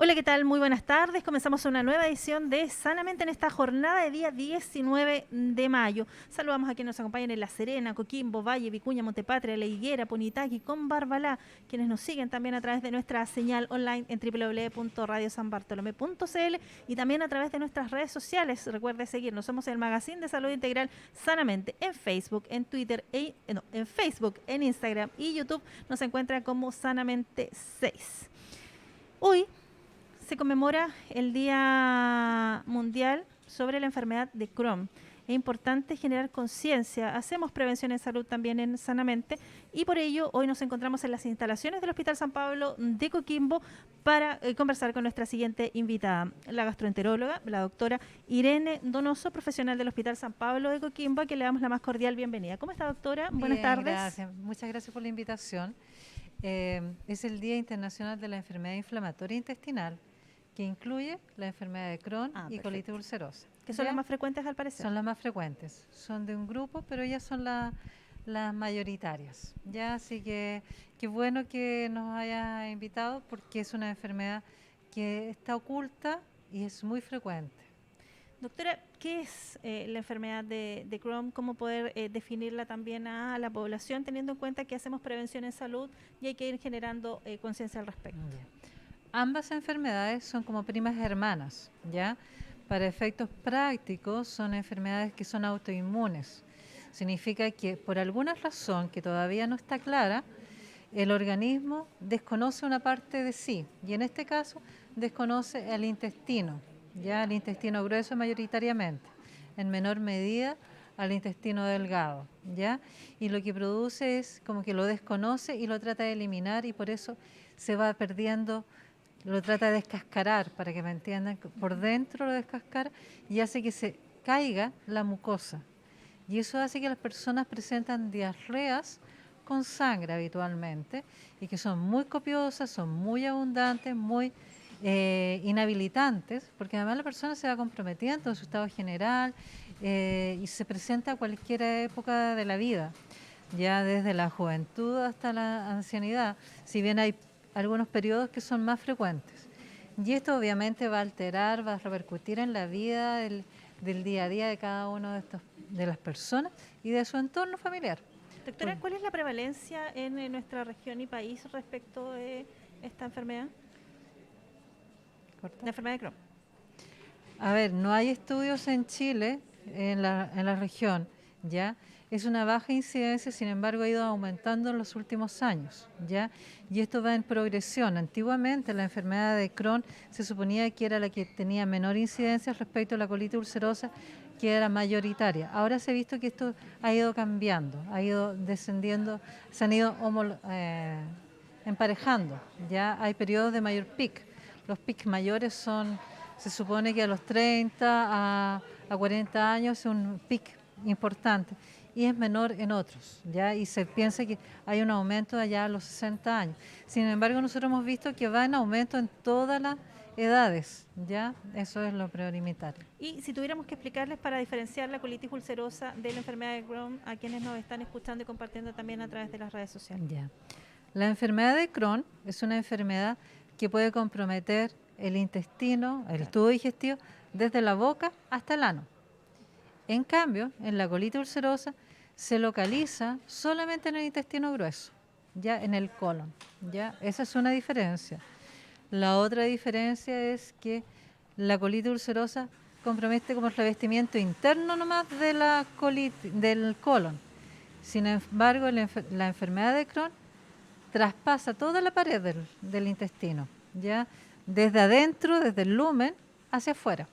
Hola, ¿qué tal? Muy buenas tardes. Comenzamos una nueva edición de Sanamente en esta jornada de día 19 de mayo. Saludamos a quienes nos acompañan en La Serena, Coquimbo, Valle, Vicuña, Montepatria, La Higuera, Punitaqui, con Barbalá, quienes nos siguen también a través de nuestra señal online en www.radiosanbartolomé.cl y también a través de nuestras redes sociales. Recuerde seguirnos, somos el Magazine de Salud Integral Sanamente en Facebook, en Twitter, en Facebook, en Instagram y YouTube. Nos encuentra como Sanamente 6. Hoy se conmemora el Día Mundial sobre la enfermedad de Crohn. Es importante generar conciencia. Hacemos prevención en salud también en Sanamente y por ello hoy nos encontramos en las instalaciones del Hospital San Pablo de Coquimbo para conversar con nuestra siguiente invitada, la gastroenteróloga, la doctora Irene Donoso, profesional del Hospital San Pablo de Coquimbo, a quien le damos la más cordial bienvenida. ¿Cómo está, doctora? Buenas Bien, tardes. gracias. Muchas gracias por la invitación. Es el Día Internacional de la Enfermedad Inflamatoria Intestinal, que incluye la enfermedad de Crohn y Perfecto. colitis ulcerosa. Que son ¿Ya? las más frecuentes al parecer. Son las más frecuentes. Son de un grupo, pero ellas son las mayoritarias. ¿Ya? Así que qué bueno que nos haya invitado porque es una enfermedad que está oculta y es muy frecuente. Doctora, ¿qué es la enfermedad de Crohn? ¿Cómo poder definirla también a la población, teniendo en cuenta que hacemos prevención en salud y hay que ir generando conciencia al respecto? Ya. Ambas enfermedades son como primas hermanas, ¿ya? Para efectos prácticos son enfermedades que son autoinmunes. Significa que por alguna razón que todavía no está clara, el organismo desconoce una parte de sí y en este caso desconoce el intestino, ya el intestino grueso mayoritariamente, en menor medida al intestino delgado, ya, y lo que produce es como que lo desconoce y lo trata de eliminar y por eso se va perdiendo, lo trata de descascarar, para que me entiendan, por dentro lo descascara y hace que se caiga la mucosa. Y eso hace que las personas presentan diarreas con sangre habitualmente y que son muy copiosas, son muy abundantes, muy inhabilitantes, porque además la persona se va comprometiendo en su estado general y se presenta a cualquier época de la vida, ya desde la juventud hasta la ancianidad, si bien hay algunos periodos que son más frecuentes. Y esto obviamente va a alterar, va a repercutir en la vida del día a día de cada uno de las personas y de su entorno familiar. Doctora, ¿cuál es la prevalencia en nuestra región y país respecto de esta enfermedad? ¿Corta? La enfermedad de Crohn. A ver, no hay estudios en Chile, en la región, ¿ya? Es una baja incidencia, sin embargo, ha ido aumentando en los últimos años, ¿ya? Y esto va en progresión. Antiguamente la enfermedad de Crohn se suponía que era la que tenía menor incidencia respecto a la colitis ulcerosa, que era mayoritaria. Ahora se ha visto que esto ha ido cambiando, ha ido descendiendo, se han ido emparejando, ¿ya? Hay periodos de mayor pic. Los pics mayores son, se supone que a los 30 a 40 años es un pic importante y es menor en otros, ¿ya? Y se piensa que hay un aumento allá a los 60 años. Sin embargo, nosotros hemos visto que va en aumento en todas las edades, ¿ya? Eso es lo prioritario. Y si tuviéramos que explicarles para diferenciar la colitis ulcerosa de la enfermedad de Crohn a quienes nos están escuchando y compartiendo también a través de las redes sociales. Ya. La enfermedad de Crohn es una enfermedad que puede comprometer el intestino, el tubo digestivo, desde la boca hasta el ano. En cambio, en la colitis ulcerosa se localiza solamente en el intestino grueso, ya en el colon. ¿Ya? Esa es una diferencia. La otra diferencia es que la colitis ulcerosa compromete como el revestimiento interno nomás de la del colon. Sin embargo, la enfermedad de Crohn traspasa toda la pared del intestino, ¿ya? Desde adentro, desde el lumen, hacia afuera,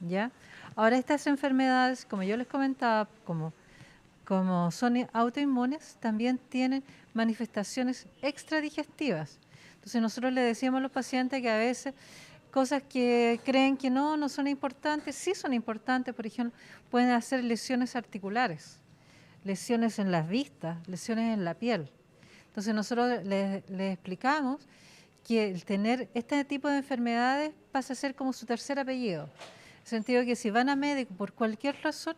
¿ya? Ahora estas enfermedades, como yo les comentaba, como son autoinmunes, también tienen manifestaciones extradigestivas. Entonces nosotros le decíamos a los pacientes que a veces cosas que creen que no son importantes, sí son importantes, por ejemplo, pueden hacer lesiones articulares, lesiones en las vistas, lesiones en la piel. Entonces nosotros les explicamos que el tener este tipo de enfermedades pasa a ser como su tercer apellido. En el sentido de que si van a médico por cualquier razón,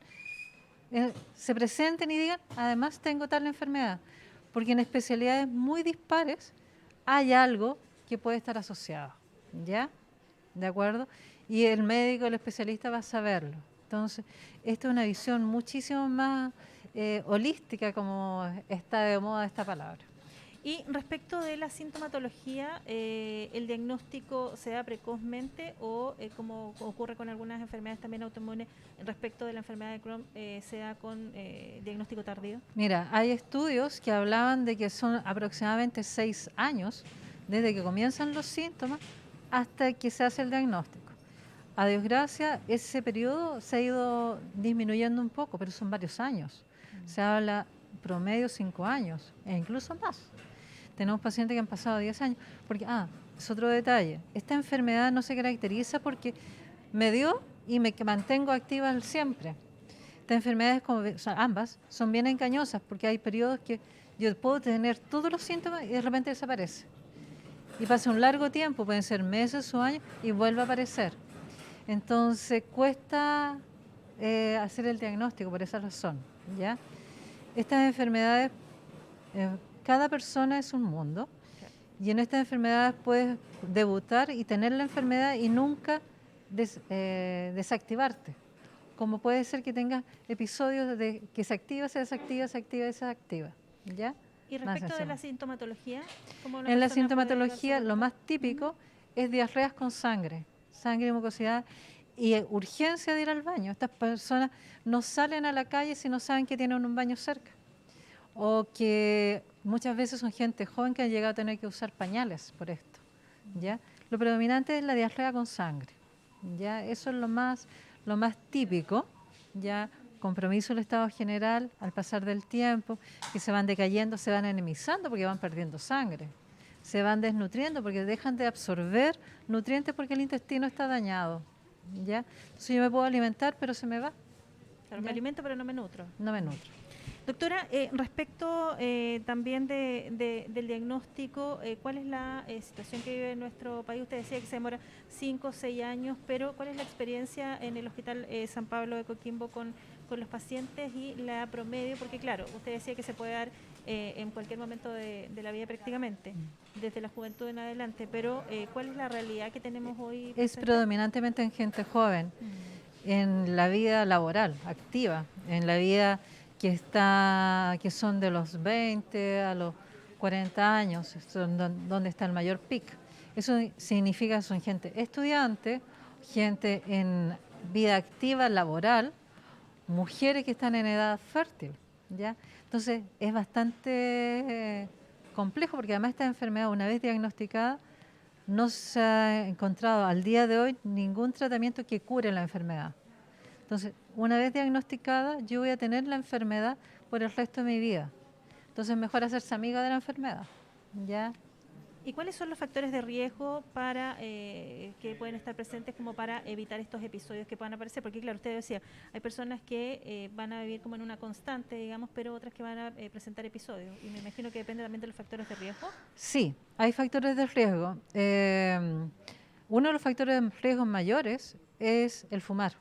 se presenten y digan, además tengo tal enfermedad. Porque en especialidades muy dispares hay algo que puede estar asociado, ¿ya? ¿de acuerdo? Y el médico, el especialista va a saberlo. Entonces, esta es una visión muchísimo más holística, como está de moda esta palabra. Y respecto de la sintomatología, ¿el diagnóstico se da precozmente o como ocurre con algunas enfermedades también autoinmunes, respecto de la enfermedad de Crohn, se da con diagnóstico tardío? Mira, hay estudios que hablaban de que son aproximadamente 6 años desde que comienzan los síntomas hasta que se hace el diagnóstico. A Dios gracias, ese periodo se ha ido disminuyendo un poco, pero son varios años. Se habla promedio 5 años e incluso más. Tenemos pacientes que han pasado 10 años, porque, es otro detalle, esta enfermedad no se caracteriza porque me dio y me mantengo activa siempre. Estas enfermedades, ambas, son bien engañosas porque hay periodos que yo puedo tener todos los síntomas y de repente desaparece. Y pasa un largo tiempo, pueden ser meses o años, y vuelve a aparecer. Entonces cuesta hacer el diagnóstico por esa razón, ¿ya? Estas enfermedades, cada persona es un mundo, y en estas enfermedades puedes debutar y tener la enfermedad y nunca desactivarte. Como puede ser que tengas episodios de que se activa, se desactiva, se activa y se desactiva, ¿ya? Y respecto de la sintomatología, ¿cómo una en la persona puede sintomatología darse lo cuenta? más típico es diarreas con sangre y mucosidad y urgencia de ir al baño. Estas personas no salen a la calle si no saben que tienen un baño cerca. O que muchas veces son gente joven que ha llegado a tener que usar pañales por esto, ¿ya? Lo predominante es la diarrea con sangre, ¿ya? Eso es lo más típico, ¿ya? Compromiso del estado general al pasar del tiempo, que se van decayendo, se van anemizando porque van perdiendo sangre, se van desnutriendo porque dejan de absorber nutrientes porque el intestino está dañado, ¿ya? Entonces yo me puedo alimentar, pero se me va. Claro, me alimento pero no me nutro. No me nutro. Doctora, respecto también del diagnóstico, ¿cuál es la situación que vive en nuestro país? Usted decía que se demora 5 o 6 años, pero ¿cuál es la experiencia en el Hospital San Pablo de Coquimbo con los pacientes y la promedio? Porque claro, usted decía que se puede dar en cualquier momento de la vida prácticamente, desde la juventud en adelante, pero ¿cuál es la realidad que tenemos hoy? Es presente? predominantemente en gente joven, en la vida laboral, activa, en la vida que son de los 20 a los 40 años, son donde está el mayor pic. Eso significa que son gente estudiante, gente en vida activa laboral, mujeres que están en edad fértil, ¿ya? Entonces es bastante complejo porque además esta enfermedad, una vez diagnosticada, no se ha encontrado al día de hoy ningún tratamiento que cure la enfermedad. Entonces, una vez diagnosticada, yo voy a tener la enfermedad por el resto de mi vida. Entonces, mejor hacerse amiga de la enfermedad, ¿ya? ¿Y cuáles son los factores de riesgo para que pueden estar presentes como para evitar estos episodios que puedan aparecer? Porque claro, usted decía, hay personas que van a vivir como en una constante, digamos, pero otras que van a presentar episodios. Y me imagino que depende también de los factores de riesgo. Sí, hay factores de riesgo. Uno de los factores de riesgo mayores es el fumar.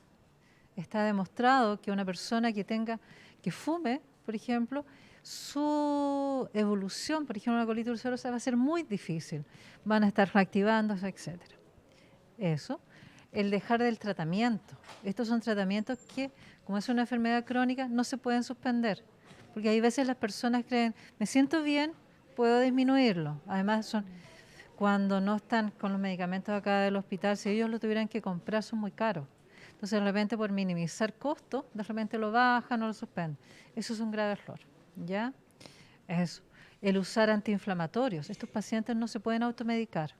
Está demostrado que una persona que fume, por ejemplo, su evolución, por ejemplo, una colitis ulcerosa va a ser muy difícil. Van a estar reactivándose, etcétera. Eso. El dejar del tratamiento. Estos son tratamientos que, como es una enfermedad crónica, no se pueden suspender. Porque hay veces las personas creen, me siento bien, puedo disminuirlo. Además, cuando no están con los medicamentos acá del hospital, si ellos lo tuvieran que comprar, son muy caros. Entonces, de repente, por minimizar costos, de repente lo bajan o lo suspenden. Eso es un grave error, ¿ya? Eso. El usar antiinflamatorios. Estos pacientes no se pueden automedicar.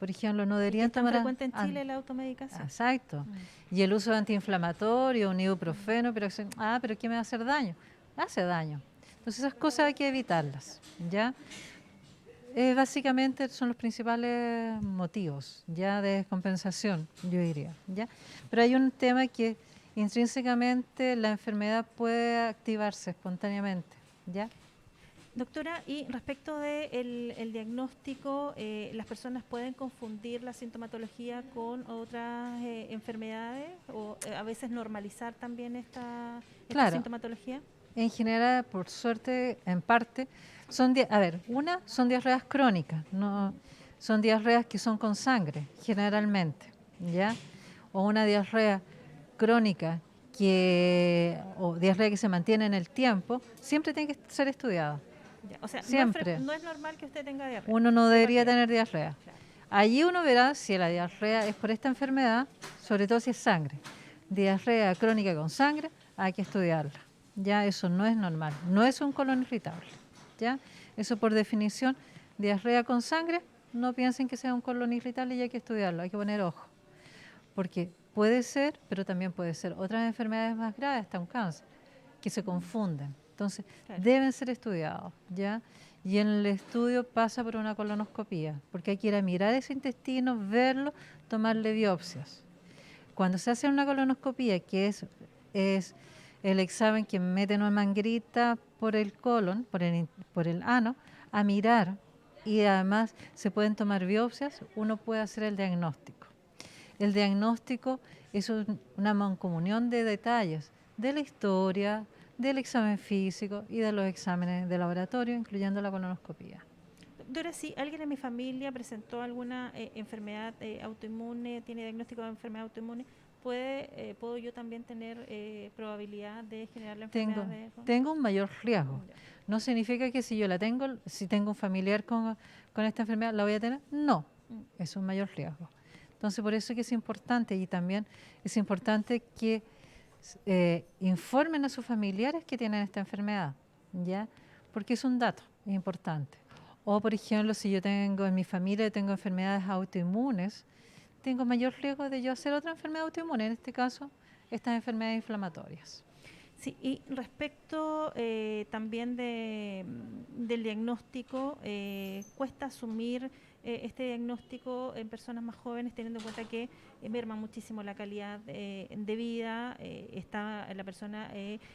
Por ejemplo, no deberían tomar... ¿Es tan frecuente en Chile la automedicación? Exacto. Y el uso de antiinflamatorio, un ibuprofeno, pero ¿qué me va a hacer daño? Hace daño. Entonces, esas cosas hay que evitarlas, ¿ya? Básicamente son los principales motivos ya de descompensación, yo diría, ¿ya? Pero hay un tema que intrínsecamente la enfermedad puede activarse espontáneamente, ¿ya? Doctora, y respecto del el diagnóstico, ¿las personas pueden confundir la sintomatología con otras enfermedades o a veces normalizar también esta Claro. sintomatología? En general, por suerte, en parte, son diarreas crónicas, no son diarreas que son con sangre, generalmente, ¿ya? O una diarrea crónica o diarrea que se mantiene en el tiempo, siempre tiene que ser estudiado. Ya, o sea, Siempre. no es normal que usted tenga diarrea. Uno no debería partida. tener diarrea. Claro. Allí uno verá si la diarrea es por esta enfermedad, sobre todo si es sangre. Diarrea crónica con sangre, hay que estudiarla. Ya eso no es normal, no es un colon irritable. ¿Ya? Eso por definición, diarrea con sangre, no piensen que sea un colon irritable y hay que estudiarlo, hay que poner ojo. Porque puede ser, pero también puede ser otras enfermedades más graves, hasta un cáncer, que se confunden. Entonces, Claro. deben ser estudiados, ¿ya? Y en el estudio pasa por una colonoscopía, porque hay que ir a mirar ese intestino, verlo, tomarle biopsias. Cuando se hace una colonoscopía, que es el examen que meten una manguerita por el colon, por el ano, a mirar, y además se pueden tomar biopsias, uno puede hacer el diagnóstico. El diagnóstico es una mancomunión de detalles de la historia, del examen físico y de los exámenes de laboratorio, incluyendo la colonoscopía. Doctora, si alguien en mi familia presentó alguna enfermedad autoinmune, tiene diagnóstico de enfermedad autoinmune, ¿puedo yo también tener probabilidad de generar la enfermedad de Crohn? Tengo un mayor riesgo. No significa que si yo la tengo, si tengo un familiar con esta enfermedad, ¿la voy a tener? No, es un mayor riesgo. Entonces, por eso que es importante, y también es importante que informen a sus familiares que tienen esta enfermedad, ¿ya? Porque es un dato importante. O, por ejemplo, si yo tengo en mi familia tengo enfermedades autoinmunes, tengo mayor riesgo de yo hacer otra enfermedad autoinmune, en este caso, estas enfermedades inflamatorias. Sí, y respecto también del diagnóstico, cuesta asumir este diagnóstico en personas más jóvenes, teniendo en cuenta que merma muchísimo la calidad de vida, está la persona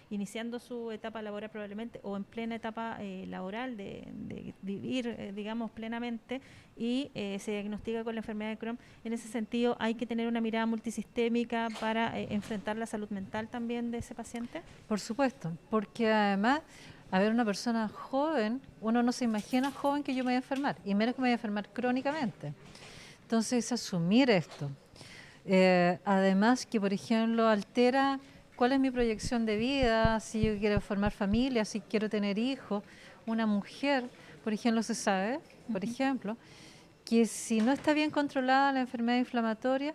iniciando su etapa laboral probablemente o en plena etapa laboral de vivir, digamos, plenamente y se diagnostica con la enfermedad de Crohn. En ese sentido, ¿hay que tener una mirada multisistémica para enfrentar la salud mental también de ese paciente? Por supuesto, porque además, a ver, una persona joven, uno no se imagina joven que yo me voy a enfermar, y menos que me voy a enfermar crónicamente. Entonces, asumir esto. Además que, por ejemplo, altera cuál es mi proyección de vida, si yo quiero formar familia, si quiero tener hijos. Una mujer, por ejemplo, se sabe, por ejemplo, que si no está bien controlada la enfermedad inflamatoria,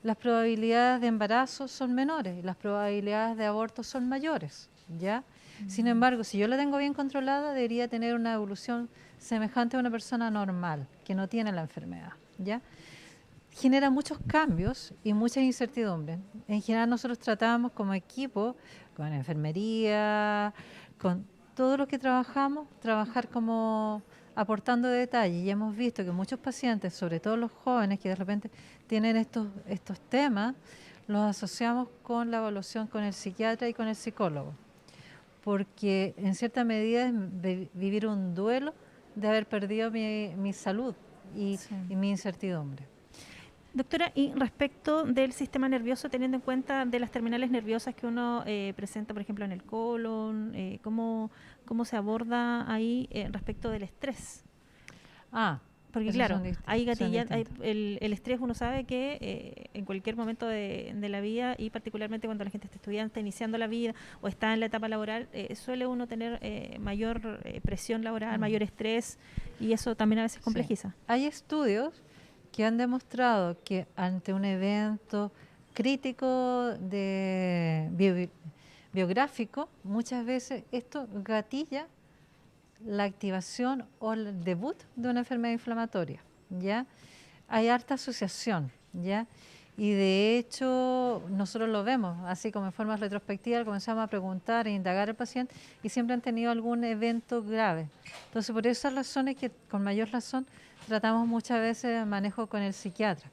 las probabilidades de embarazo son menores y las probabilidades de aborto son mayores, ¿ya? Sin embargo, si yo la tengo bien controlada, debería tener una evolución semejante a una persona normal, que no tiene la enfermedad, ¿ya? Genera muchos cambios y muchas incertidumbres. En general nosotros tratamos como equipo, con enfermería, con todo lo que trabajamos, trabajar como aportando detalles, y hemos visto que muchos pacientes, sobre todo los jóvenes que de repente tienen estos temas, los asociamos con la evaluación con el psiquiatra y con el psicólogo, porque en cierta medida es vivir un duelo de haber perdido mi salud y mi incertidumbre. Doctora, y respecto del sistema nervioso, teniendo en cuenta de las terminales nerviosas que uno presenta, por ejemplo, en el colon, ¿cómo se aborda ahí respecto del estrés? Porque claro, hay gatillas, el estrés uno sabe que en cualquier momento de la vida y particularmente cuando la gente está estudiando, está iniciando la vida o está en la etapa laboral, suele uno tener mayor presión laboral, mayor estrés y eso también a veces complejiza. Sí. Hay estudios que han demostrado que ante un evento crítico biográfico, muchas veces esto gatilla la activación o el debut de una enfermedad inflamatoria, ¿ya? Hay harta asociación, ¿ya? Y de hecho nosotros lo vemos, así como en forma retrospectiva, comenzamos a preguntar e indagar al paciente y siempre han tenido algún evento grave. Entonces por esas razones que con mayor razón tratamos muchas veces manejo con el psiquiatra.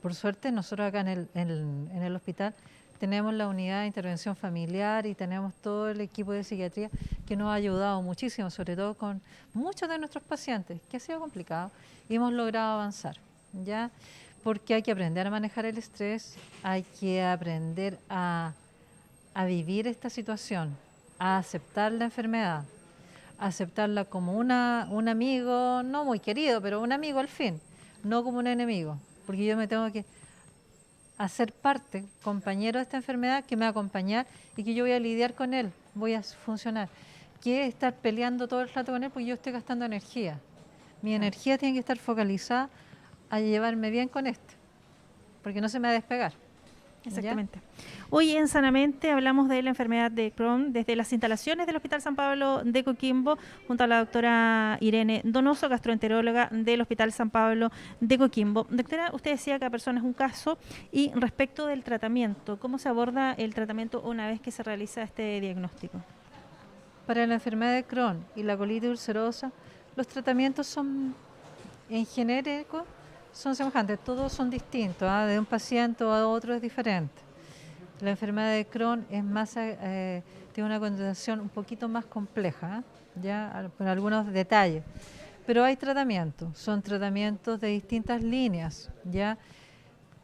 Por suerte nosotros acá en el hospital tenemos la unidad de intervención familiar y tenemos todo el equipo de psiquiatría que nos ha ayudado muchísimo, sobre todo con muchos de nuestros pacientes, que ha sido complicado y hemos logrado avanzar, ¿ya? Porque hay que aprender a manejar el estrés, hay que aprender a vivir esta situación, a aceptar la enfermedad, a aceptarla como un amigo, no muy querido, pero un amigo al fin, no como un enemigo, porque yo me tengo que a ser parte, compañero de esta enfermedad, que me va a acompañar y que yo voy a lidiar con él, voy a funcionar. Que estar peleando todo el rato con él porque yo estoy gastando energía. Mi energía tiene que estar focalizada a llevarme bien con este, porque no se me va a despegar. Exactamente. Hoy en Sanamente hablamos de la enfermedad de Crohn desde las instalaciones del Hospital San Pablo de Coquimbo, junto a la doctora Irene Donoso, gastroenteróloga del Hospital San Pablo de Coquimbo. Doctora, usted decía que cada persona es un caso, y respecto del tratamiento, ¿cómo se aborda el tratamiento una vez que se realiza este diagnóstico? Para la enfermedad de Crohn y la colitis ulcerosa, los tratamientos son, en genérico, son semejantes, todos son distintos, de un paciente a otro es diferente. La enfermedad de Crohn es más, tiene una condición un poquito más compleja, ya por algunos detalles, pero hay tratamientos, son tratamientos de distintas líneas, ya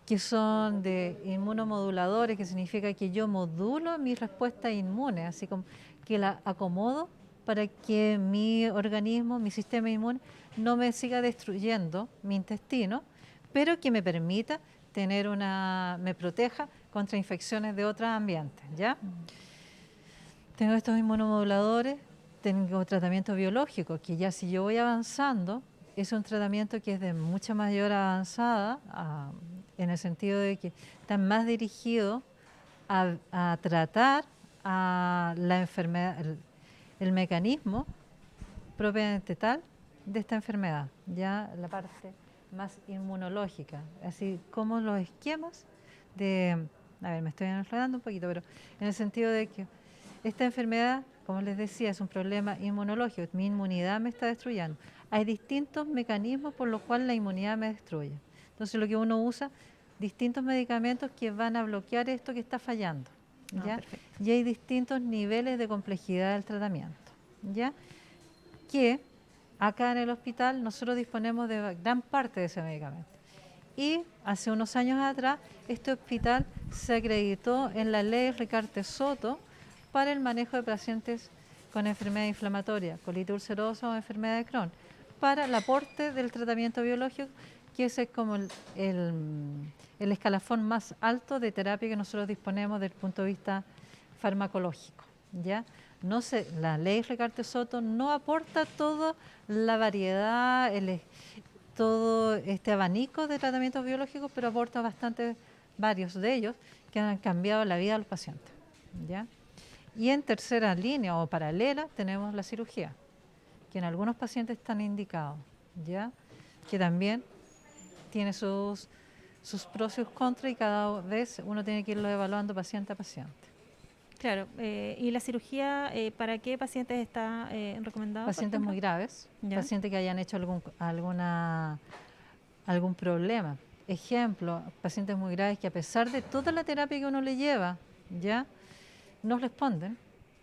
que son de inmunomoduladores, que significa que yo modulo mi respuesta inmune, así como que la acomodo para que mi organismo, mi sistema inmune, no me siga destruyendo mi intestino, pero que me permita tener me proteja contra infecciones de otros ambientes, ¿ya? Tengo estos inmunomoduladores, tengo tratamiento biológico, que ya si yo voy avanzando, es un tratamiento que es de mucha mayor avanzada, en el sentido de que está más dirigido a tratar a la enfermedad, el mecanismo propiamente tal de esta enfermedad, ya la parte más inmunológica, así como los esquemas de, a ver, me estoy enredando un poquito, pero en el sentido de que esta enfermedad, como les decía, es un problema inmunológico, mi inmunidad me está destruyendo. Hay distintos mecanismos por los cuales la inmunidad me destruye. Entonces lo que uno usa, distintos medicamentos que van a bloquear esto que está fallando, ¿ya? Y hay distintos niveles de complejidad del tratamiento, ¿ya? Que acá en el hospital nosotros disponemos de gran parte de ese medicamento. Y hace unos años atrás este hospital se acreditó en la ley Ricarte Soto para el manejo de pacientes con enfermedad inflamatoria, colitis ulcerosa o enfermedad de Crohn, para el aporte del tratamiento biológico, que ese es como el escalafón más alto de terapia que nosotros disponemos desde el punto de vista farmacológico, ¿ya? No sé, la ley Ricarte Soto no aporta toda la variedad, todo este abanico de tratamientos biológicos, pero aporta bastante, varios de ellos que han cambiado la vida de los pacientes, ¿ya? Y en tercera línea o paralela tenemos la cirugía, que en algunos pacientes están indicados, ¿ya? Que también tiene sus pros y sus contras, y cada vez uno tiene que irlo evaluando paciente a paciente. Claro, ¿y la cirugía para qué pacientes está recomendada? Pacientes muy graves, pacientes que hayan hecho algún problema. Ejemplo, pacientes muy graves que a pesar de toda la terapia que uno le lleva, ya no responden,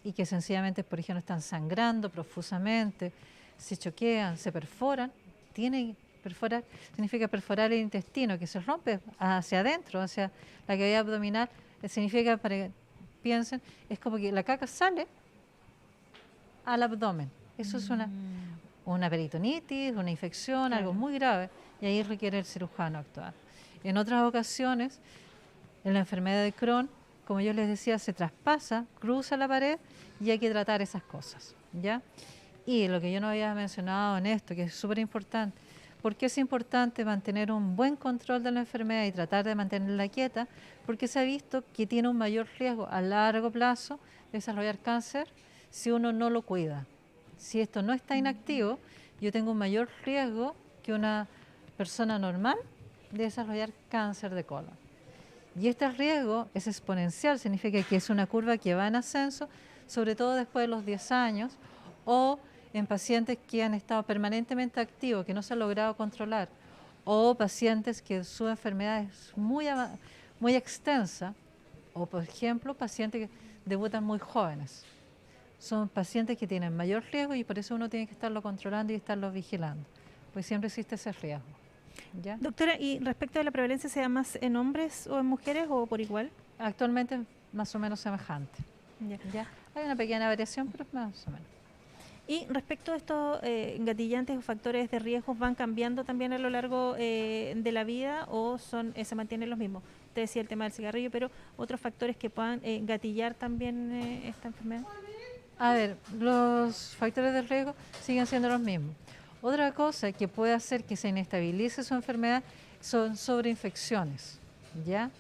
y que sencillamente, por ejemplo, están sangrando profusamente, se choquean, se perforan. Tienen perforar, significa perforar el intestino, que se rompe hacia adentro, hacia la cavidad abdominal, significa, para que piensen, es como que la caca sale al abdomen. Eso es una peritonitis, una infección, algo muy grave, y ahí requiere el cirujano actuar. En otras ocasiones, en la enfermedad de Crohn, como yo les decía, se traspasa, cruza la pared, y hay que tratar esas cosas, ¿ya? Y lo que yo no había mencionado en esto, que es súper importante, ¿por qué es importante mantener un buen control de la enfermedad y tratar de mantenerla quieta? Porque se ha visto que tiene un mayor riesgo a largo plazo de desarrollar cáncer si uno no lo cuida. Si esto no está inactivo, yo tengo un mayor riesgo que una persona normal de desarrollar cáncer de colon. Y este riesgo es exponencial, significa que es una curva que va en ascenso, sobre todo después de los 10 años, o en pacientes que han estado permanentemente activos, que no se ha logrado controlar, o pacientes que su enfermedad es muy extensa, o por ejemplo, pacientes que debutan muy jóvenes. Son pacientes que tienen mayor riesgo, y por eso uno tiene que estarlo controlando y estarlo vigilando, pues siempre existe ese riesgo, ¿ya? Doctora, ¿y respecto a la prevalencia, se da más en hombres o en mujeres o por igual? Actualmente es más o menos semejante. ¿Ya? Hay una pequeña variación, pero es más o menos. Y respecto a estos gatillantes o factores de riesgo, ¿van cambiando también a lo largo de la vida, o se mantienen los mismos? usted decía el tema del cigarrillo, pero otros factores que puedan gatillar también esta enfermedad. A ver, los factores de riesgo siguen siendo los mismos. Otra cosa que puede hacer que se inestabilice su enfermedad son sobreinfecciones, ¿ya?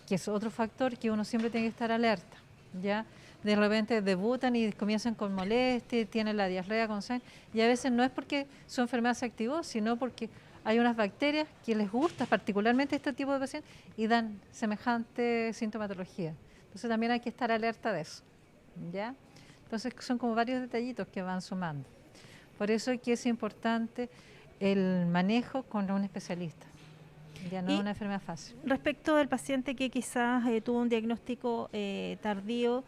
Que es otro factor que uno siempre tiene que estar alerta, ¿ya? De repente debutan y comienzan con molestia, tienen la diarrea con sangre, y a veces no es porque su enfermedad se activó, sino porque hay unas bacterias que les gusta particularmente este tipo de pacientes y dan semejante sintomatología. Entonces también hay que estar alerta de eso, ¿ya? Entonces son como varios detallitos que van sumando. Por eso es que es importante el manejo con un especialista. Ya no es una enfermedad fácil. Respecto del paciente que quizás tuvo un diagnóstico tardío,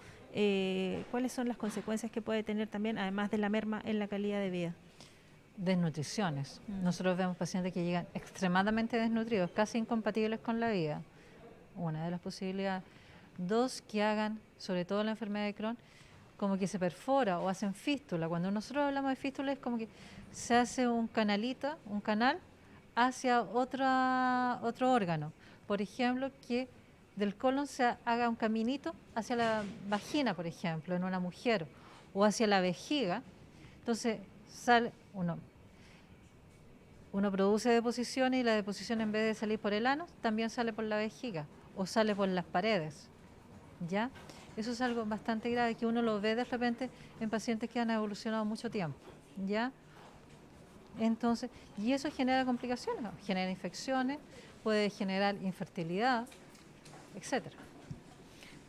¿cuáles son las consecuencias que puede tener también, además de la merma en la calidad de vida? Desnutriciones. Nosotros vemos pacientes que llegan extremadamente desnutridos, casi incompatibles con la vida. Una de las posibilidades. Dos, que hagan, sobre todo la enfermedad de Crohn, como que se perfora o hacen fístula. Cuando nosotros hablamos de fístula es como que se hace un canalito, un canal hacia otro órgano. Por ejemplo, que del colon se haga un caminito hacia la vagina, por ejemplo, en una mujer, o hacia la vejiga. Entonces sale uno produce deposiciones y la deposición, en vez de salir por el ano, también sale por la vejiga o sale por las paredes, ¿ya? Eso es algo bastante grave que uno lo ve de repente en pacientes que han evolucionado mucho tiempo, ¿ya? Entonces, y eso genera complicaciones, ¿no? Genera infecciones, puede generar infertilidad, etcétera.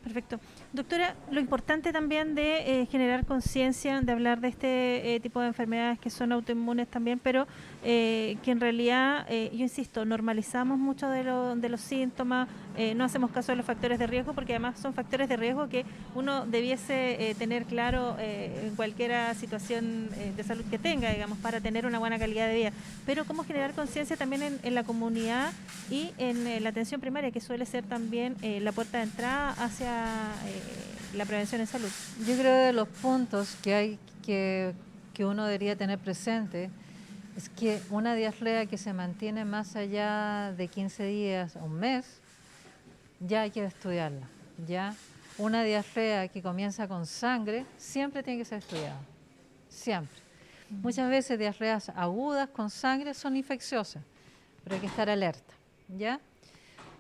Perfecto. Doctora, lo importante también de generar conciencia, de hablar de este tipo de enfermedades que son autoinmunes también, pero que en realidad, yo insisto, normalizamos mucho de los síntomas, no hacemos caso de los factores de riesgo, porque además son factores de riesgo que uno debiese tener claro en cualquier situación de salud que tenga, digamos, para tener una buena calidad de vida. Pero cómo generar conciencia también en la comunidad y en la atención primaria, que suele ser también la puerta de entrada hacia la prevención en salud. Yo creo que de los puntos que hay que uno debería tener presente es que una diarrea que se mantiene más allá de 15 días o un mes, ya hay que estudiarla, ¿ya? Una diarrea que comienza con sangre siempre tiene que ser estudiada, siempre. Muchas veces diarreas agudas con sangre son infecciosas, pero hay que estar alerta, ¿ya?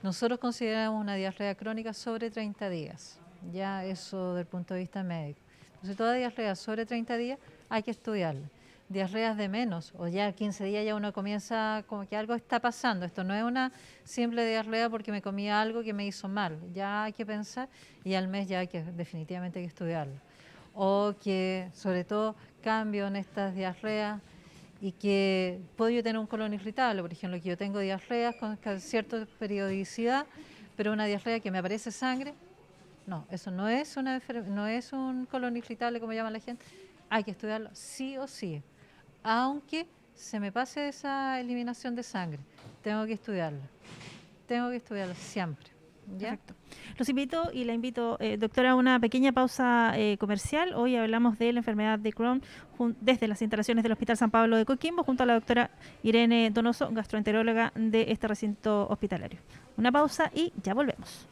Nosotros consideramos una diarrea crónica sobre 30 días, ya eso desde el punto de vista médico. Entonces toda diarrea sobre 30 días hay que estudiarla. Diarreas de menos o ya 15 días ya uno comienza como que algo está pasando. Esto no es una simple diarrea porque me comí algo que me hizo mal. Ya hay que pensar y al mes ya hay que definitivamente hay que estudiarlo. O que sobre todo cambio en estas diarreas y que puedo yo tener un colon irritable, por ejemplo, que yo tengo diarreas con cierta periodicidad, pero una diarrea que me aparece sangre, no, eso no es un colon irritable como llama la gente, hay que estudiarlo sí o sí, aunque se me pase esa eliminación de sangre, tengo que estudiarlo siempre. ¿Ya? Perfecto. Los invito y la invito, doctora, a una pequeña pausa comercial. Hoy hablamos de la enfermedad de Crohn desde las instalaciones del Hospital San Pablo de Coquimbo, junto a la doctora Irene Donoso, gastroenteróloga de este recinto hospitalario. Una pausa y ya volvemos.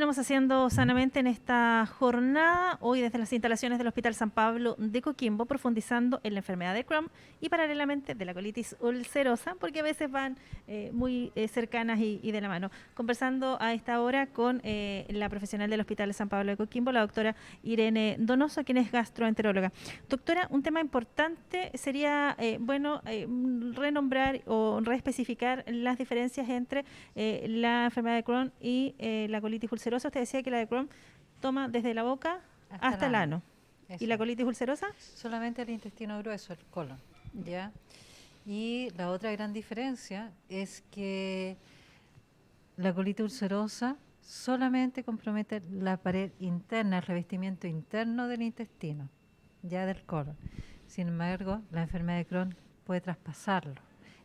Continuamos haciendo sanamente en esta jornada, hoy desde las instalaciones del Hospital San Pablo de Coquimbo, profundizando en la enfermedad de Crohn y paralelamente de la colitis ulcerosa, porque a veces van muy cercanas y de la mano. Conversando a esta hora con la profesional del Hospital San Pablo de Coquimbo, la doctora Irene Donoso, quien es gastroenteróloga. Doctora, un tema importante sería, renombrar o reespecificar las diferencias entre la enfermedad de Crohn y la colitis ulcerosa. Usted decía que la de Crohn toma desde la boca hasta el ano. ¿Y la colitis ulcerosa? Solamente el intestino grueso, el colon, ¿ya? Y la otra gran diferencia es que la colitis ulcerosa solamente compromete la pared interna, el revestimiento interno del intestino, ya del colon. Sin embargo, la enfermedad de Crohn puede traspasarlo,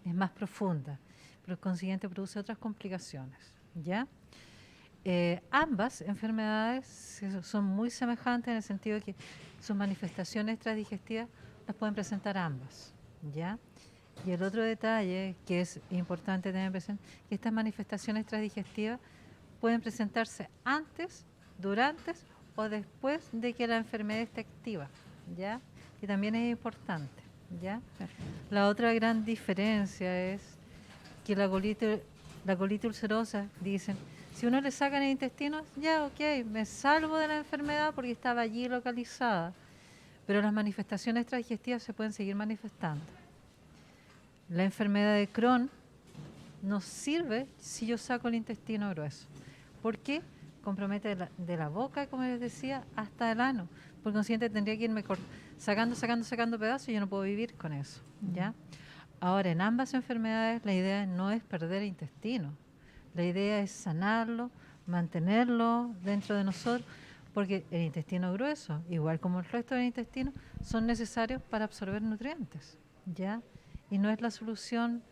es más profunda, por consiguiente produce otras complicaciones, ¿ya? Ambas enfermedades son muy semejantes en el sentido de que sus manifestaciones extradigestivas las pueden presentar ambas, ¿ya? Y el otro detalle que es importante tener presente, que estas manifestaciones extradigestivas pueden presentarse antes, durante o después de que la enfermedad esté activa, ¿ya? Que también es importante, ¿ya? La otra gran diferencia es que la colitis ulcerosa, dicen, si uno le saca el intestino, ya, ok, me salvo de la enfermedad porque estaba allí localizada, pero las manifestaciones extradigestivas se pueden seguir manifestando. La enfermedad de Crohn nos sirve si yo saco el intestino grueso. ¿Por qué? Compromete de la boca, como les decía, hasta el ano. Por consiguiente tendría que irme sacando pedazos y yo no puedo vivir con eso, ¿ya? Ahora, en ambas enfermedades la idea no es perder el intestino. La idea es sanarlo, mantenerlo dentro de nosotros, porque el intestino grueso, igual como el resto del intestino, son necesarios para absorber nutrientes, ¿ya? Y no es la solución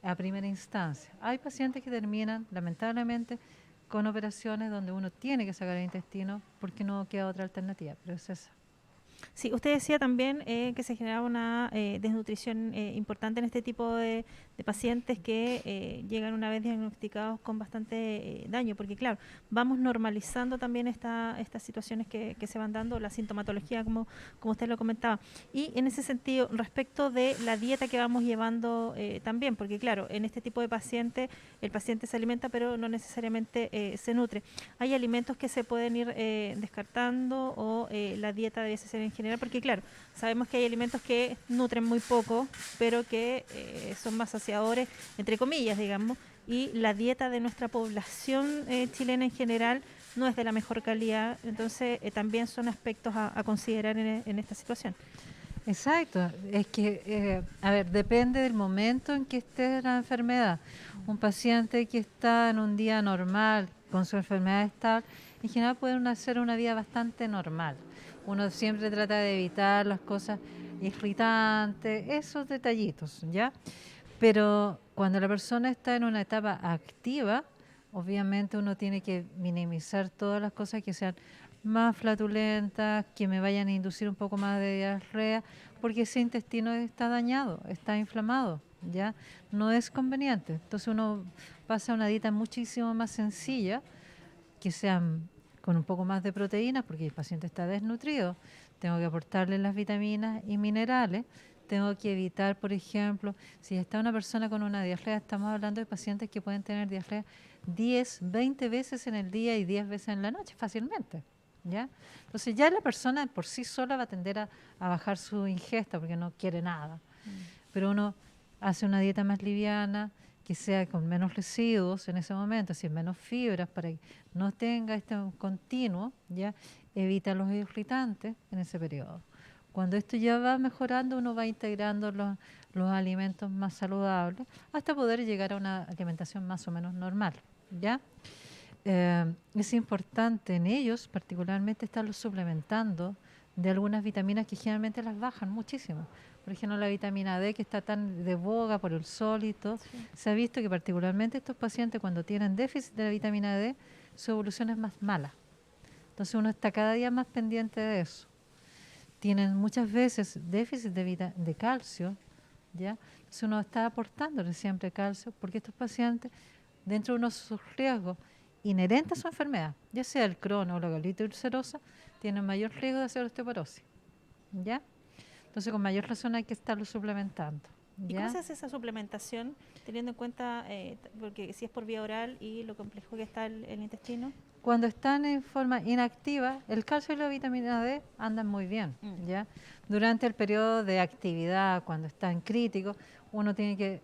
a primera instancia. Hay pacientes que terminan, lamentablemente, con operaciones donde uno tiene que sacar el intestino porque no queda otra alternativa, pero es esa. Sí, usted decía también que se generaba una desnutrición importante en este tipo de pacientes que llegan una vez diagnosticados con bastante daño, porque claro, vamos normalizando también estas situaciones que se van dando, la sintomatología, como usted lo comentaba. Y en ese sentido, respecto de la dieta que vamos llevando también, porque claro, en este tipo de pacientes, el paciente se alimenta, pero no necesariamente se nutre. Hay alimentos que se pueden ir descartando o la dieta debe ser en general, porque claro, sabemos que hay alimentos que nutren muy poco, pero que son más saciadores, entre comillas, digamos, y la dieta de nuestra población chilena en general no es de la mejor calidad, entonces también son aspectos a considerar en esta situación. Exacto, es que, a ver, depende del momento en que esté la enfermedad. Un paciente que está en un día normal, con su enfermedad estable, en general puede hacer una vida bastante normal. Uno siempre trata de evitar las cosas irritantes, esos detallitos, ¿ya? Pero cuando la persona está en una etapa activa, obviamente uno tiene que minimizar todas las cosas que sean más flatulentas, que me vayan a inducir un poco más de diarrea, porque ese intestino está dañado, está inflamado, ¿ya? No es conveniente. Entonces uno pasa a una dieta muchísimo más sencilla, que sean con un poco más de proteínas, porque el paciente está desnutrido. Tengo que aportarle las vitaminas y minerales. Tengo que evitar, por ejemplo, si está una persona con una diarrea, estamos hablando de pacientes que pueden tener diarrea 10, 20 veces en el día y 10 veces en la noche, fácilmente, ¿ya? Entonces ya la persona por sí sola va a tender a bajar su ingesta porque no quiere nada. Pero uno hace una dieta más liviana, que sea con menos residuos en ese momento, sin menos fibras, para que no tenga este continuo, ya evita los irritantes en ese periodo. Cuando esto ya va mejorando, uno va integrando los alimentos más saludables hasta poder llegar a una alimentación más o menos normal, ¿ya? Es importante en ellos, particularmente, estarlos suplementando de algunas vitaminas que generalmente las bajan muchísimo. Por ejemplo, la vitamina D, que está tan de boga por el sol y todo, sí. Se ha visto que particularmente estos pacientes cuando tienen déficit de la vitamina D, su evolución es más mala. Entonces uno está cada día más pendiente de eso. Tienen muchas veces déficit de calcio, ¿ya? Entonces uno está aportándole siempre calcio, porque estos pacientes, dentro de uno de sus riesgos, inherente a su enfermedad, ya sea el Crohn o la colitis ulcerosa, tienen mayor riesgo de hacer osteoporosis. ¿Ya? Entonces, con mayor razón hay que estarlo suplementando. ¿Y ¿Ya? cómo se hace esa suplementación, teniendo en cuenta, porque si es por vía oral y lo complejo que está el intestino? Cuando están en forma inactiva, el calcio y la vitamina D andan muy bien. Mm. ¿Ya? Durante el periodo de actividad, cuando están críticos, uno tiene que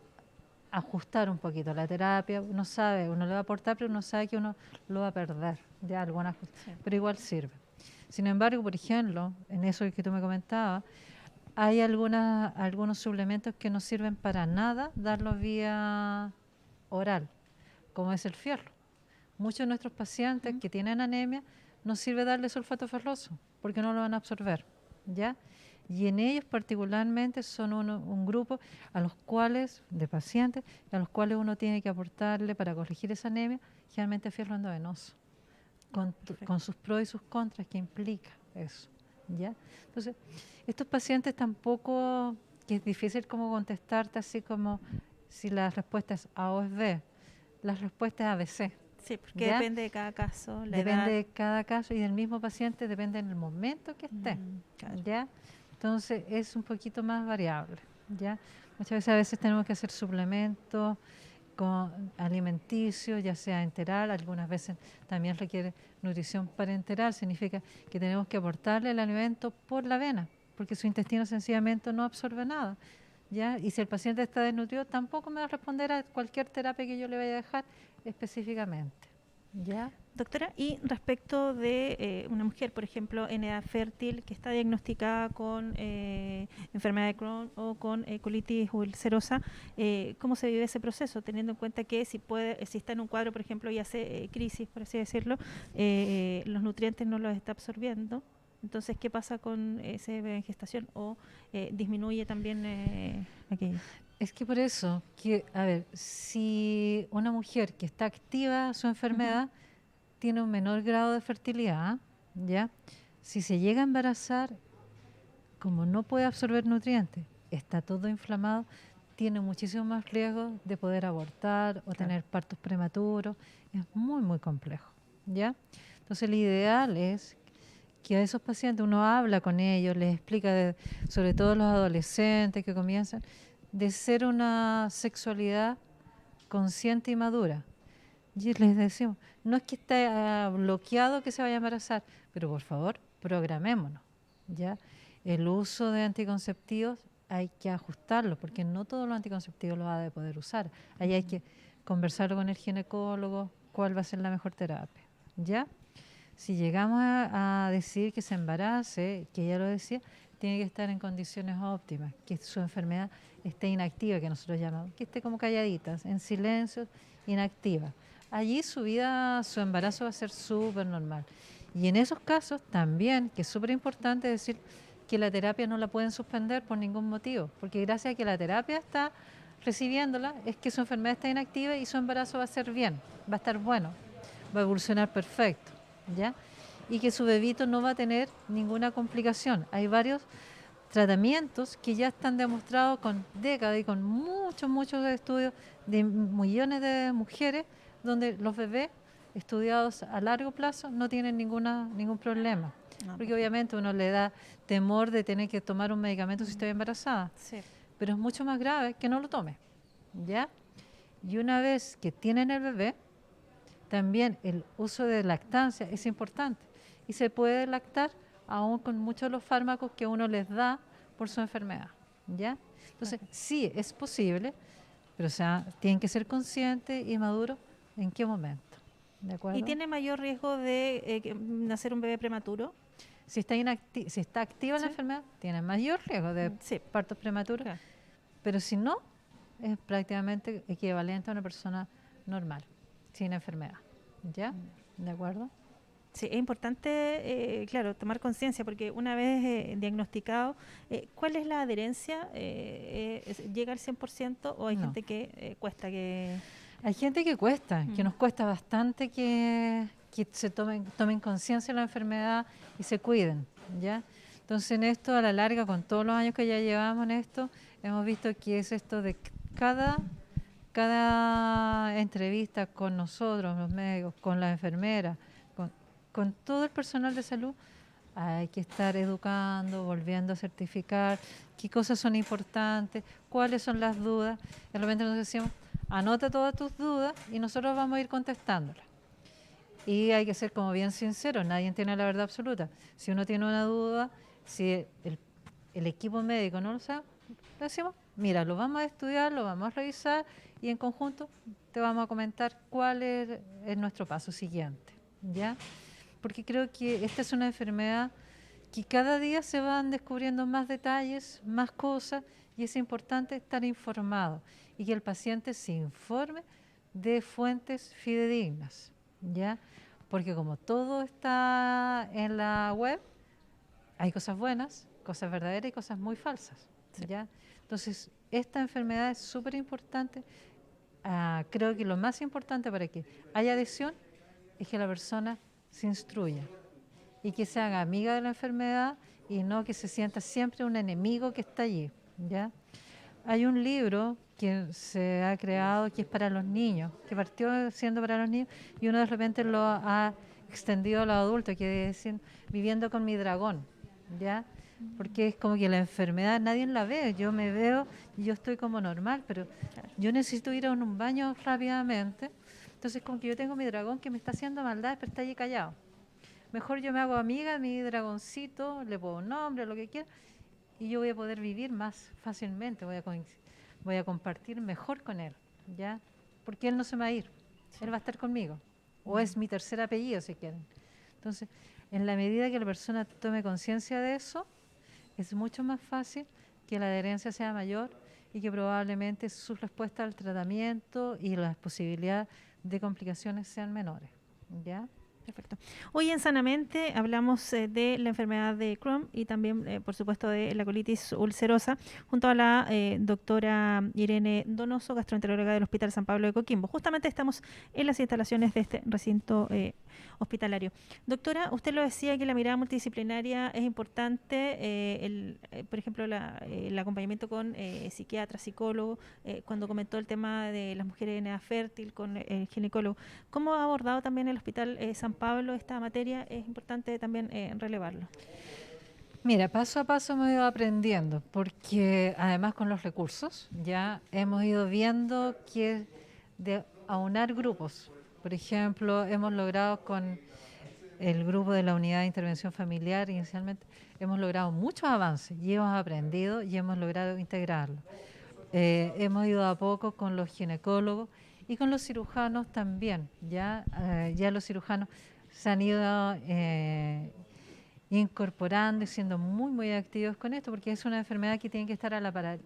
ajustar un poquito la terapia. Uno sabe, uno le va a aportar, pero uno sabe que uno lo va a perder. ¿Ya? Algunas, Sí. pero igual sirve. Sin embargo, por ejemplo, en eso que tú me comentabas, hay algunos suplementos que no sirven para nada darlos vía oral, como es el fierro. Muchos de nuestros pacientes que tienen anemia no sirve darle sulfato ferroso porque no lo van a absorber, ¿ya? Y en ellos particularmente son un grupo a los cuales, de pacientes, a los cuales uno tiene que aportarle para corregir esa anemia, generalmente fierro endovenoso, con sus pros y sus contras que implica eso, ¿ya? Entonces, estos pacientes tampoco, que es difícil como contestarte así como si la respuesta es A o es B, la respuesta es ABC. Sí, porque ¿Ya? depende de cada caso, la Depende edad. de cada caso y del mismo paciente, depende en el momento que esté. Claro. ¿Ya? Entonces es un poquito más variable. ¿Ya? Muchas veces tenemos que hacer suplementos alimenticios, ya sea enteral, algunas veces también requiere nutrición parenteral, significa que tenemos que aportarle el alimento por la vena, porque su intestino sencillamente no absorbe nada. ¿Ya? Y si el paciente está desnutrido, tampoco me va a responder a cualquier terapia que yo le vaya a dejar específicamente. ¿Ya? Doctora, y respecto de una mujer, por ejemplo, en edad fértil, que está diagnosticada con enfermedad de Crohn o con colitis ulcerosa, ¿cómo se vive ese proceso? Teniendo en cuenta que si está en un cuadro, por ejemplo, y hace crisis, por así decirlo, los nutrientes no los está absorbiendo. Entonces, ¿qué pasa con ese bebé en gestación? ¿O disminuye también aquello? Es que por eso, a ver, si una mujer que está activa su enfermedad tiene un menor grado de fertilidad, ¿ya? Si se llega a embarazar, como no puede absorber nutrientes, está todo inflamado, tiene muchísimo más riesgo de poder abortar o tener partos prematuros. Es muy, muy complejo, ¿ya? Entonces, lo ideal es que a esos pacientes uno habla con ellos, les explica, sobre todo los adolescentes que comienzan, de ser una sexualidad consciente y madura. Y les decimos, no es que esté bloqueado que se vaya a embarazar, pero por favor, programémonos. ¿Ya? El uso de anticonceptivos hay que ajustarlo, porque no todos los anticonceptivos los va a poder usar. Ahí hay que conversarlo con el ginecólogo, cuál va a ser la mejor terapia. ¿Ya? Si llegamos a decir que se embarace, que ya lo decía, tiene que estar en condiciones óptimas, que su enfermedad esté inactiva, que nosotros llamamos, que esté como calladitas, en silencio, inactiva. Allí su vida, su embarazo va a ser súper normal. Y en esos casos también, que es súper importante decir que la terapia no la pueden suspender por ningún motivo, porque gracias a que la terapia está recibiéndola, es que su enfermedad está inactiva y su embarazo va a ser bien, va a estar bueno, va a evolucionar perfecto, ¿ya? Y que su bebito no va a tener ninguna complicación. Hay varios tratamientos que ya están demostrados con décadas y con muchos estudios de millones de mujeres donde los bebés estudiados a largo plazo no tienen ningún problema. Porque obviamente uno le da temor de tener que tomar un medicamento si estoy embarazada. Sí. Pero es mucho más grave que no lo tome. ¿Ya? Y una vez que tienen el bebé, también el uso de lactancia es importante. Y se puede lactar aún con muchos de los fármacos que uno les da por su enfermedad. ¿Ya? Entonces, sí, es posible, pero tienen que ser conscientes y maduros en qué momento. ¿De acuerdo? ¿Y tiene mayor riesgo de nacer un bebé prematuro? Si está activa la enfermedad, tiene mayor riesgo de partos prematuros, pero si no, es prácticamente equivalente a una persona normal, sin enfermedad. ¿Ya? ¿De acuerdo? Sí, es importante, claro, tomar conciencia, porque una vez diagnosticado, ¿cuál es la adherencia? ¿Llega al 100% o hay gente que cuesta que...? Hay gente que cuesta, que nos cuesta bastante que se tomen conciencia de la enfermedad y se cuiden, ¿ya? Entonces en esto, a la larga, con todos los años que ya llevamos en esto, hemos visto que es esto de cada cada entrevista con nosotros, los médicos, con la enfermera, con todo el personal de salud, hay que estar educando, volviendo a certificar qué cosas son importantes, cuáles son las dudas. De repente nos decimos, anota todas tus dudas y nosotros vamos a ir contestándolas. Y hay que ser como bien sincero, nadie tiene la verdad absoluta. Si uno tiene una duda, si el equipo médico no lo sabe, le decimos, mira, lo vamos a estudiar, lo vamos a revisar y en conjunto te vamos a comentar cuál es nuestro paso siguiente, ¿ya? Porque creo que esta es una enfermedad que cada día se van descubriendo más detalles, más cosas, y es importante estar informado y que el paciente se informe de fuentes fidedignas, ¿ya? Porque como todo está en la web, hay cosas buenas, cosas verdaderas y cosas muy falsas, ¿ya? Entonces, esta enfermedad es súper importante. Creo que lo más importante para que haya adhesión es que la persona se instruya y que se haga amiga de la enfermedad y no que se sienta siempre un enemigo que está allí, ¿ya? Hay un libro que se ha creado que es para los niños, que partió siendo para los niños y uno de repente lo ha extendido a los adultos, que es Viviendo con mi dragón, ¿ya? Porque es como que la enfermedad nadie la ve, yo me veo y yo estoy como normal, pero yo necesito ir a un baño rápidamente, entonces como que yo tengo mi dragón que me está haciendo maldad, pero está allí callado. Mejor yo me hago amiga de mi dragoncito, le pongo un nombre, lo que quiera, y yo voy a poder vivir más fácilmente, voy a compartir mejor con él, ¿ya? Porque él no se me va a ir, él va a estar conmigo, o es mi tercer apellido si quieren. Entonces, en la medida que la persona tome conciencia de eso, es mucho más fácil que la adherencia sea mayor y que probablemente su respuesta al tratamiento y las posibilidades de complicaciones sean menores, ¿ya? Perfecto. Hoy en Sanamente hablamos de la enfermedad de Crohn y también, por supuesto, de la colitis ulcerosa, junto a la doctora Irene Donoso, gastroenteróloga del Hospital San Pablo de Coquimbo. Justamente estamos en las instalaciones de este recinto hospitalario. Doctora, usted lo decía que la mirada multidisciplinaria es importante, por ejemplo, el acompañamiento con psiquiatra, psicólogo, cuando comentó el tema de las mujeres en edad fértil con el ginecólogo. ¿Cómo ha abordado también el Hospital San Pablo esta materia? Es importante también relevarlo. Mira, paso a paso hemos ido aprendiendo, porque además con los recursos ya hemos ido viendo que de aunar grupos. Por ejemplo, hemos logrado con el grupo de la Unidad de Intervención Familiar inicialmente, hemos logrado muchos avances y hemos aprendido y hemos logrado integrarlo. Hemos ido a poco con los ginecólogos y con los cirujanos también. Ya los cirujanos se han ido incorporando y siendo muy, muy activos con esto, porque es una enfermedad que tiene que estar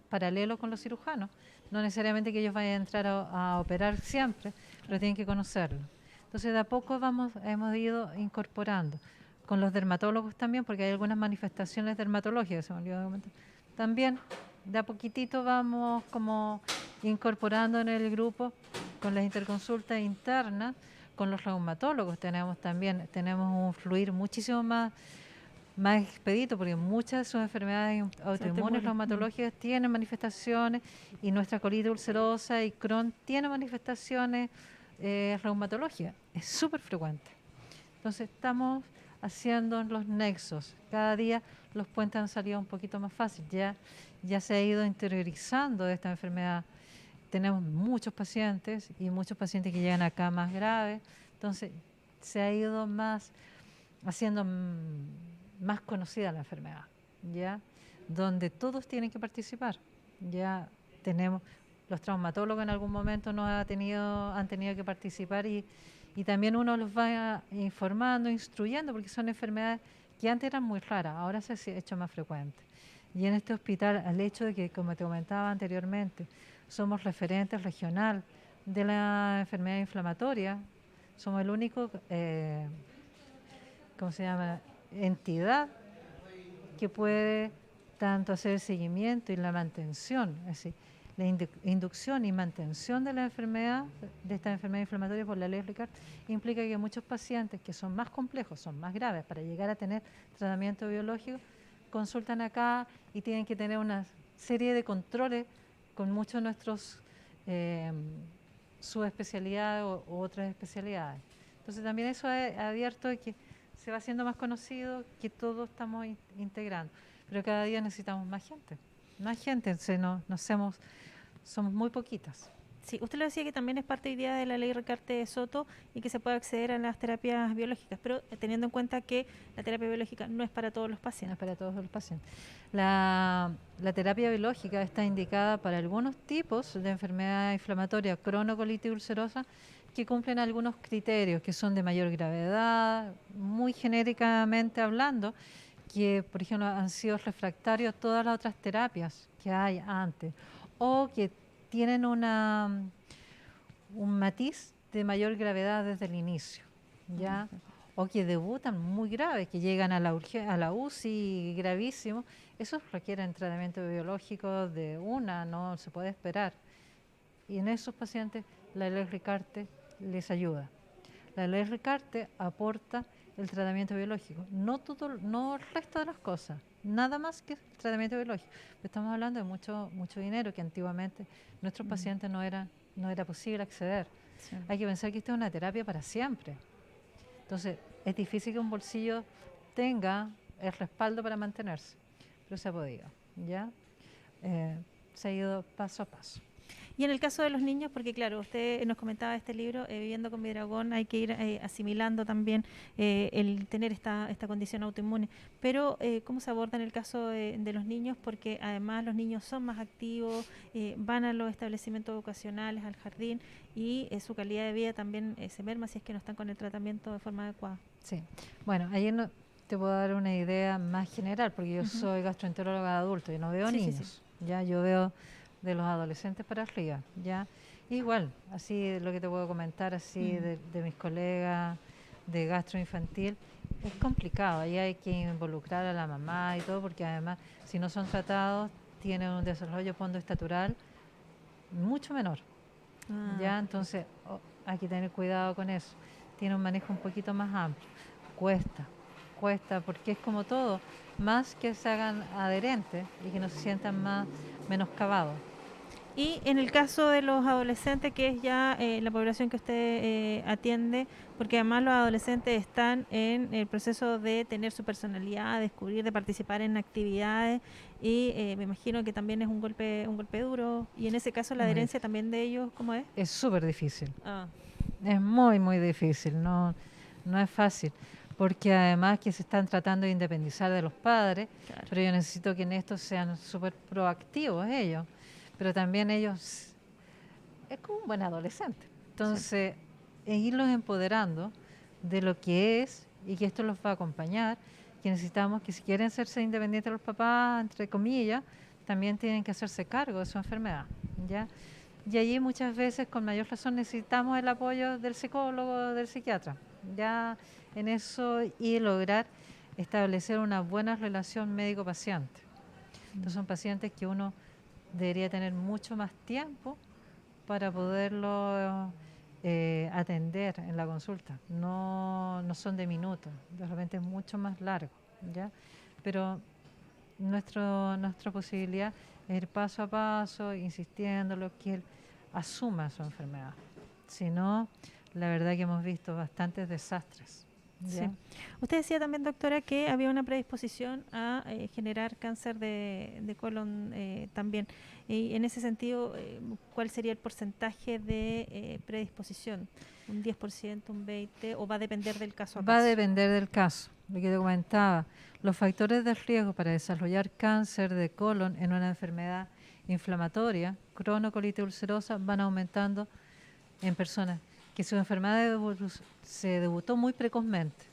paralelo con los cirujanos. No necesariamente que ellos vayan a entrar a operar siempre, pero tienen que conocerlo. Entonces, de a poco hemos ido incorporando. Con los dermatólogos también, porque hay algunas manifestaciones dermatológicas, se me olvidó de comentar. También, de a poquitito vamos como incorporando en el grupo con las interconsultas internas, con los reumatólogos tenemos un fluir muchísimo más expedito, porque muchas de sus enfermedades autoinmunes reumatológicas tienen manifestaciones y nuestra colitis ulcerosa y Crohn tiene manifestaciones reumatológicas. Es súper frecuente. Entonces estamos haciendo los nexos. Cada día los puentes han salido un poquito más fácil. Ya se ha ido interiorizando esta enfermedad. Tenemos muchos pacientes y muchos pacientes que llegan acá más graves. Entonces se ha ido haciendo más conocida la enfermedad, ¿ya? Donde todos tienen que participar. Ya tenemos, los traumatólogos en algún momento han tenido que participar y también uno los va informando, instruyendo, porque son enfermedades que antes eran muy raras, ahora se ha hecho más frecuente. Y en este hospital, al hecho de que, como te comentaba anteriormente, somos referentes regional de la enfermedad inflamatoria, somos el único, ¿cómo se llama?, entidad que puede tanto hacer el seguimiento y la mantención, es decir, la inducción y mantención de la enfermedad, de esta enfermedad inflamatoria por la ley Ricard, implica que muchos pacientes que son más complejos, son más graves para llegar a tener tratamiento biológico, consultan acá y tienen que tener una serie de controles con muchos de nuestros eh, subespecialidades u otras especialidades. Entonces también eso ha abierto de que se va haciendo más conocido, que todos estamos integrando, pero cada día necesitamos más gente, somos muy poquitas. Sí, usted lo decía que también es parte hoy día de la ley Recarte de Soto y que se puede acceder a las terapias biológicas, pero teniendo en cuenta que la terapia biológica no es para todos los No pacientes. es para todos los pacientes. La terapia biológica está indicada para algunos tipos de enfermedad inflamatoria cronocolitis ulcerosa que cumplen algunos criterios que son de mayor gravedad, muy genéricamente hablando, que por ejemplo han sido refractarios a todas las otras terapias que hay antes, o que tienen un matiz de mayor gravedad desde el inicio, ¿ya? O que debutan muy graves, que llegan a la UCI gravísimo, esos requieren tratamiento biológico no se puede esperar. Y en esos pacientes la ley Ricarte les ayuda. La ley Ricarte aporta el tratamiento biológico, no el resto de las cosas, nada más que el tratamiento biológico. Estamos hablando de mucho dinero que antiguamente nuestros pacientes no era posible acceder. Sí. Hay que pensar que esta es una terapia para siempre. Entonces, es difícil que un bolsillo tenga el respaldo para mantenerse, pero se ha podido, ¿ya? Se ha ido paso a paso. Y en el caso de los niños, porque claro, usted nos comentaba este libro, Viviendo con mi dragón, hay que ir asimilando también el tener esta condición autoinmune. Pero, ¿cómo se aborda en el caso de los niños? Porque además los niños son más activos, van a los establecimientos vocacionales, al jardín, y su calidad de vida también se merma si es que no están con el tratamiento de forma adecuada. Sí. Bueno, ahí te puedo dar una idea más general, porque yo soy gastroenteróloga de adultos, yo no veo niños, sí. Ya yo veo de los adolescentes para arriba, ya. Igual, así lo que te puedo comentar así de mis colegas de gastroinfantil, es complicado, ahí hay que involucrar a la mamá y todo, porque además si no son tratados tienen un desarrollo pondoestatural mucho menor, ya. Entonces hay que tener cuidado con eso, tiene un manejo un poquito más amplio, cuesta porque es como todo, más que se hagan adherentes y que no se sientan menoscabados. Y en el caso de los adolescentes, que es ya la población que usted atiende, porque además los adolescentes están en el proceso de tener su personalidad, de descubrir, de participar en actividades, y me imagino que también es un golpe duro. Y en ese caso la adherencia también de ellos, ¿cómo es? Es súper difícil. Ah. Es muy difícil, no es fácil, porque además que se están tratando de independizar de los padres, claro. Pero yo necesito que en esto sean súper proactivos ellos. Pero también ellos, es como un buen adolescente. Entonces, sí, irlos empoderando de lo que es y que esto los va a acompañar, que necesitamos que si quieren hacerse independientes los papás, entre comillas, también tienen que hacerse cargo de su enfermedad, ¿ya? Y allí muchas veces, con mayor razón, necesitamos el apoyo del psicólogo, del psiquiatra, ya en eso, y lograr establecer una buena relación médico-paciente. Entonces son pacientes que uno debería tener mucho más tiempo para poderlo atender en la consulta. No son de minutos, de repente es mucho más largo, ¿ya? Pero nuestra posibilidad es ir paso a paso, insistiéndolo, que él asuma su enfermedad. Si no, la verdad que hemos visto bastantes desastres. ¿Ya? Sí. Usted decía también, doctora, que había una predisposición a generar cáncer de colon también. Y en ese sentido, ¿cuál sería el porcentaje de predisposición? ¿Un 10%, un 20%? ¿O va a depender del caso a caso? Va a depender del caso. Lo que te comentaba, los factores de riesgo para desarrollar cáncer de colon en una enfermedad inflamatoria, cronocolitis ulcerosa, van aumentando en personas que su enfermedad se debutó muy precozmente.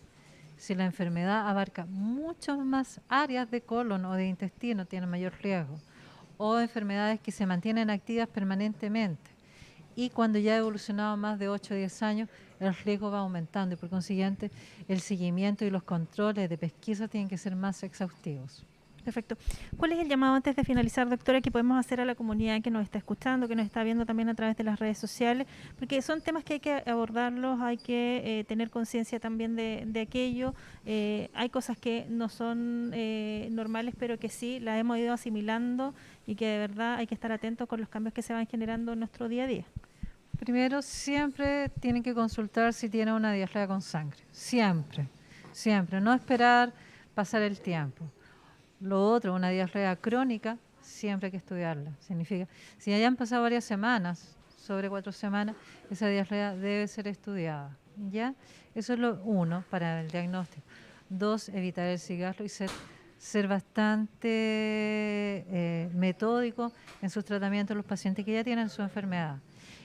Si la enfermedad abarca muchas más áreas de colon o de intestino, tiene mayor riesgo. O enfermedades que se mantienen activas permanentemente. Y cuando ya ha evolucionado más de 8 o 10 años, el riesgo va aumentando y por consiguiente el seguimiento y los controles de pesquisa tienen que ser más exhaustivos. Perfecto. ¿Cuál es el llamado antes de finalizar, doctora, que podemos hacer a la comunidad que nos está escuchando, que nos está viendo también a través de las redes sociales? Porque son temas que hay que abordarlos, hay que tener conciencia también de aquello. Hay cosas que no son normales, pero que sí las hemos ido asimilando y que de verdad hay que estar atentos con los cambios que se van generando en nuestro día a día. Primero, siempre tienen que consultar si tiene una diarrea con sangre. Siempre, siempre. No esperar pasar el tiempo. Lo otro, una diarrea crónica, siempre hay que estudiarla. Significa, si hayan pasado varias semanas, sobre 4 semanas, esa diarrea debe ser estudiada. ¿Ya? Eso es lo uno para el diagnóstico. 2, evitar el cigarro y ser bastante metódico en sus tratamientos de los pacientes que ya tienen su enfermedad.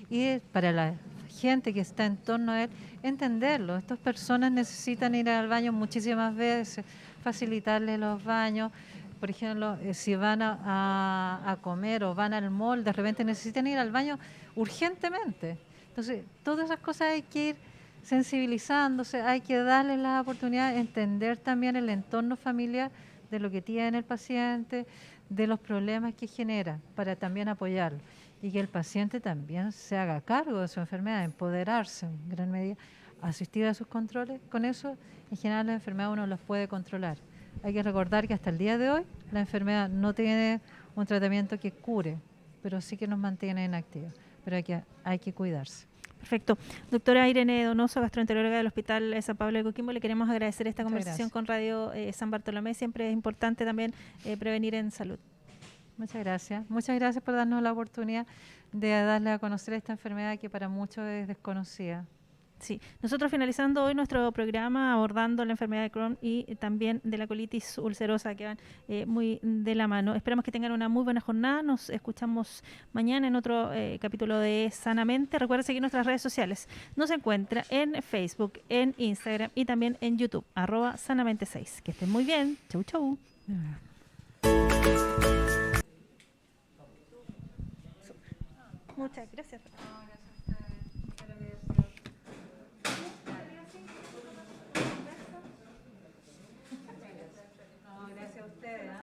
Y para la gente que está en torno a él, entenderlo. Estas personas necesitan ir al baño muchísimas veces, facilitarles los baños. Por ejemplo, si van a comer o van al mall, de repente necesitan ir al baño urgentemente. Entonces, todas esas cosas hay que ir sensibilizándose, hay que darles la oportunidad de entender también el entorno familiar de lo que tiene el paciente, de los problemas que genera, para también apoyarlo. Y que el paciente también se haga cargo de su enfermedad, empoderarse en gran medida, asistir a sus controles. Con eso, en general, la enfermedad uno las puede controlar. Hay que recordar que hasta el día de hoy la enfermedad no tiene un tratamiento que cure, pero sí que nos mantiene en activo. Pero hay que cuidarse. Perfecto. Doctora Irene Donoso, gastroenteróloga del Hospital San Pablo de Coquimbo, le queremos agradecer esta conversación con Radio San Bartolomé. Siempre es importante también prevenir en salud. Muchas gracias. Muchas gracias por darnos la oportunidad de darle a conocer esta enfermedad que para muchos es desconocida. Sí, nosotros finalizando hoy nuestro programa abordando la enfermedad de Crohn y también de la colitis ulcerosa que van muy de la mano. Esperamos que tengan una muy buena jornada. Nos escuchamos mañana en otro capítulo de Sanamente. Recuerden seguir nuestras redes sociales. Nos encuentra en Facebook, en Instagram y también en YouTube, @sanamente6. Que estén muy bien. Chau, chau. Muchas gracias.